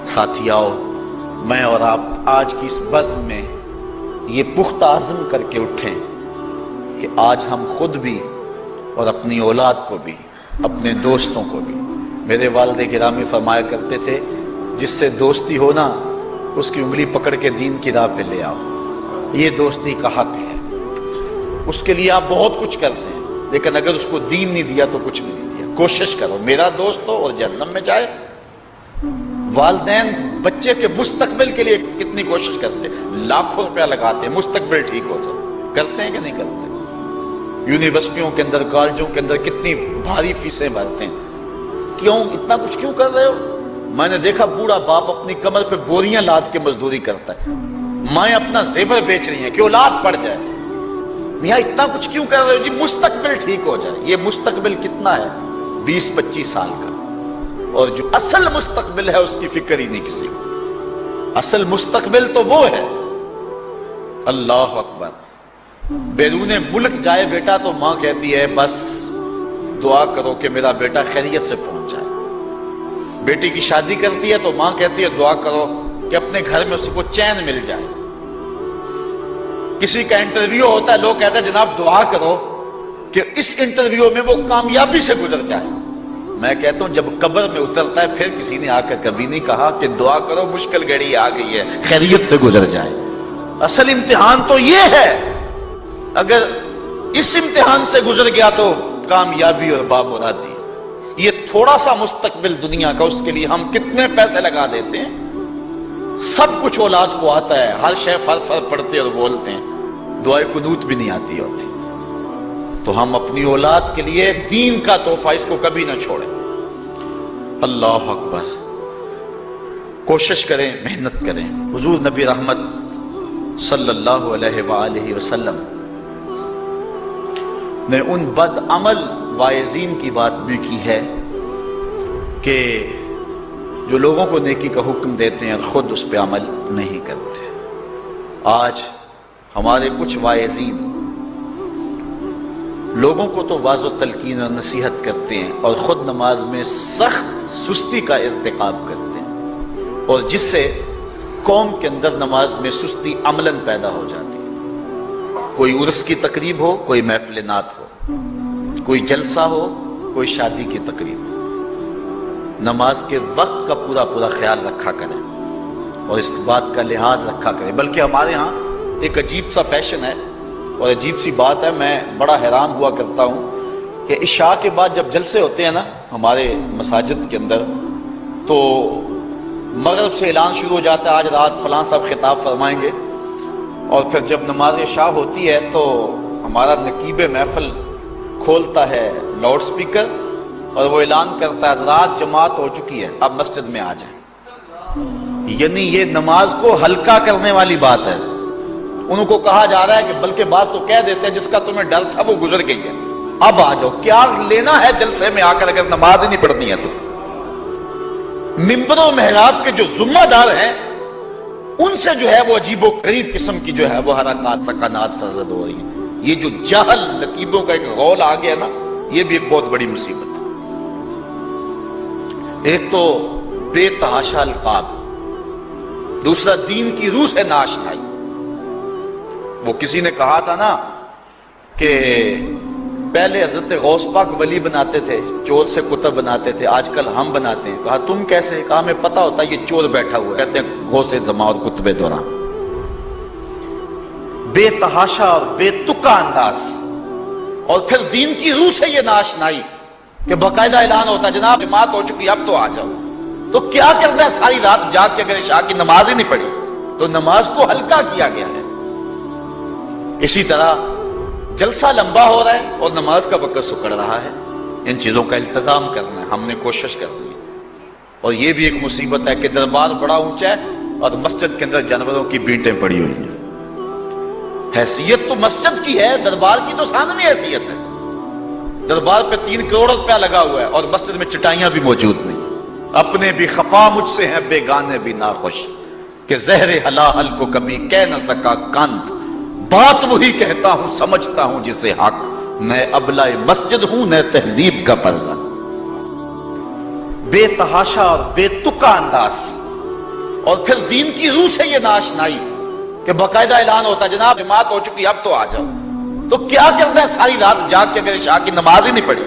ساتھیاؤ، میں اور آپ آج کی اس بزم میں یہ پختہ عزم کر کے اٹھیں کہ آج ہم خود بھی اور اپنی اولاد کو بھی، اپنے دوستوں کو بھی، میرے والد گرامی فرمایا کرتے تھے جس سے دوستی ہو نا اس کی انگلی پکڑ کے دین کی راہ پہ لے آؤ، یہ دوستی کا حق ہے۔ اس کے لیے آپ بہت کچھ کرتے ہیں لیکن اگر اس کو دین نہیں دیا تو کچھ بھی نہیں دیا۔ کوشش کرو میرا دوست ہو اور جہنم میں جائے۔ والدین بچے کے مستقبل کے لیے کتنی کوشش کرتے ہیں، لاکھوں روپیہ لگاتے ہیں مستقبل ٹھیک ہو تو، کرتے ہیں کہ نہیں کرتے؟ یونیورسٹیوں کے اندر، کالجوں کے اندر کتنی بھاری فیسیں بھرتے ہیں، کیوں اتنا کچھ کیوں کر رہے ہو؟ میں نے دیکھا بوڑھا باپ اپنی کمر پہ بوریاں لاد کے مزدوری کرتا ہے، مائیں اپنا زیور بیچ رہی ہیں کہ اولاد پڑ جائے۔ میاں اتنا کچھ کیوں کر رہے ہو؟ جی مستقبل ٹھیک ہو جائے۔ یہ مستقبل کتنا ہے؟ 20-25 سال کا، اور جو اصل مستقبل ہے اس کی فکر ہی نہیں کسی کو۔ اصل مستقبل تو وہ ہے، اللہ اکبر، بیرون ملک جائے بیٹا تو ماں کہتی ہے بس دعا کرو کہ میرا بیٹا خیریت سے پہنچ جائے۔ بیٹی کی شادی کرتی ہے تو ماں کہتی ہے دعا کرو کہ اپنے گھر میں اس کو چین مل جائے۔ کسی کا انٹرویو ہوتا ہے، لوگ کہتے ہیں جناب دعا کرو کہ اس انٹرویو میں وہ کامیابی سے گزر جائے۔ میں کہتا ہوں جب قبر میں اترتا ہے پھر کسی نے آ کر کبھی نہیں کہا کہ دعا کرو مشکل گھڑی آ گئی ہے خیریت سے گزر جائے۔ اصل امتحان تو یہ ہے، اگر اس امتحان سے گزر گیا تو کامیابی اور بامرادی۔ یہ تھوڑا سا مستقبل دنیا کا، اس کے لیے ہم کتنے پیسے لگا دیتے ہیں۔ سب کچھ اولاد کو آتا ہے، ہر شے فر پڑھتے اور بولتے ہیں، دعائے قنوت بھی نہیں آتی ہوتی۔ تو ہم اپنی اولاد کے لیے دین کا تحفہ اس کو کبھی نہ چھوڑیں۔ اللہ اکبر، کوشش کریں، محنت کریں۔ حضور نبی رحمت صلی اللہ علیہ وآلہ وسلم نے ان بد عمل واعظین کی بات بھی کی ہے کہ جو لوگوں کو نیکی کا حکم دیتے ہیں اور خود اس پہ عمل نہیں کرتے۔ آج ہمارے کچھ واعظین لوگوں کو تو واعظ و تلقین اور نصیحت کرتے ہیں اور خود نماز میں سخت سستی کا ارتکاب کرتے ہیں، اور جس سے قوم کے اندر نماز میں سستی عملاً پیدا ہو جاتی ہے۔ کوئی عرس کی تقریب ہو، کوئی محفل نعت ہو، کوئی جلسہ ہو، کوئی شادی کی تقریب ہو، نماز کے وقت کا پورا خیال رکھا کریں اور اس بات کا لحاظ رکھا کریں۔ بلکہ ہمارے ہاں ایک عجیب سا فیشن ہے اور عجیب سی بات ہے، میں بڑا حیران ہوا کرتا ہوں کہ عشاء کے بعد جب جلسے ہوتے ہیں نا ہمارے مساجد کے اندر، تو مغرب سے اعلان شروع ہو جاتا ہے آج رات فلاں صاحب خطاب فرمائیں گے، اور پھر جب نماز عشاء ہوتی ہے تو ہمارا نقیب محفل کھولتا ہے لاؤڈ سپیکر اور وہ اعلان کرتا ہے حضرات جماعت ہو چکی ہے، اب مسجد میں آ جائیں۔ یعنی یہ نماز کو ہلکا کرنے والی بات ہے۔ انہوں کو کہا جا رہا ہے کہ بلکہ بعض تو کہہ دیتے ہیں جس کا تمہیں ڈر تھا وہ گزر گئی ہے، اب آ جاؤ۔ کیا لینا ہے جلسے میں آ کر اگر نماز ہی نہیں پڑھنی ہے تو؟ ممبر و محراب کے جو ذمہ دار ہیں ان سے جو ہے وہ عجیب و غریب قسم کی جو ہے وہ حرکات سکنات سرزد ہو رہی ہیں۔ یہ جو جاہل نقیبوں کا ایک غول آ گیا نا، یہ بھی ایک بہت بڑی مصیبت ہے۔ ایک تو بے تحاشا القاب، دوسرا دین کی روح سے ناشنائی۔ وہ کسی نے کہا تھا نا کہ پہلے حضرت غوث پاک ولی بناتے تھے، چور سے کتب بناتے تھے، آج کل ہم بناتے ہیں۔ کہا تم کیسے؟ کہا ہمیں پتا ہوتا ہے یہ چور بیٹھا ہوا ہے، کہتے ہیں غوث زماں اور کتب دوران۔ بے تحاشا اور بے تکا انداز، اور پھر دین کی روح سے یہ ناشنائی کہ باقاعدہ اعلان ہوتا ہے جناب جماعت ہو چکی اب تو آ جاؤ۔ تو کیا کرنا ہے ساری رات جاگ کے اگر عشاء کی نماز ہی نہیں پڑھی تو نماز کو ہلکا کیا گیا ہے۔ اسی طرح جلسہ لمبا ہو رہا ہے اور نماز کا وقت سکڑ رہا ہے۔ ان چیزوں کا التزام کرنا ہے، ہم نے کوشش کرنی ہے۔ اور یہ بھی ایک مصیبت ہے کہ دربار بڑا اونچا ہے اور مسجد کے اندر جانوروں کی بینٹیں پڑی ہوئی ہیں۔ حیثیت تو مسجد کی ہے، دربار کی تو ثانوی حیثیت ہے۔ دربار پہ 3 کروڑ روپیہ لگا ہوا ہے اور مسجد میں چٹائیاں بھی موجود نہیں۔ اپنے بھی خفا مجھ سے ہیں بیگانے بھی ناخوش، کہ زہر حلال کو کبھی کہہ نہ سکا کند، بات وہی کہتا ہوں سمجھتا ہوں جسے حق، میں ابلہ مسجد ہوں نہ تہذیب کا فرزند۔ بے تحاشا اور بے تکا انداز، اور پھر دین کی روح سے یہ ناشنائی کہ باقاعدہ اعلان ہوتا جناب جماعت ہو چکی اب تو آ جاؤ، تو کیا کرنا ہے ساری رات جاگ کے اگر عشاء کی نماز ہی نہیں پڑھی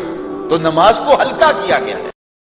تو نماز کو ہلکا کیا گیا ہے۔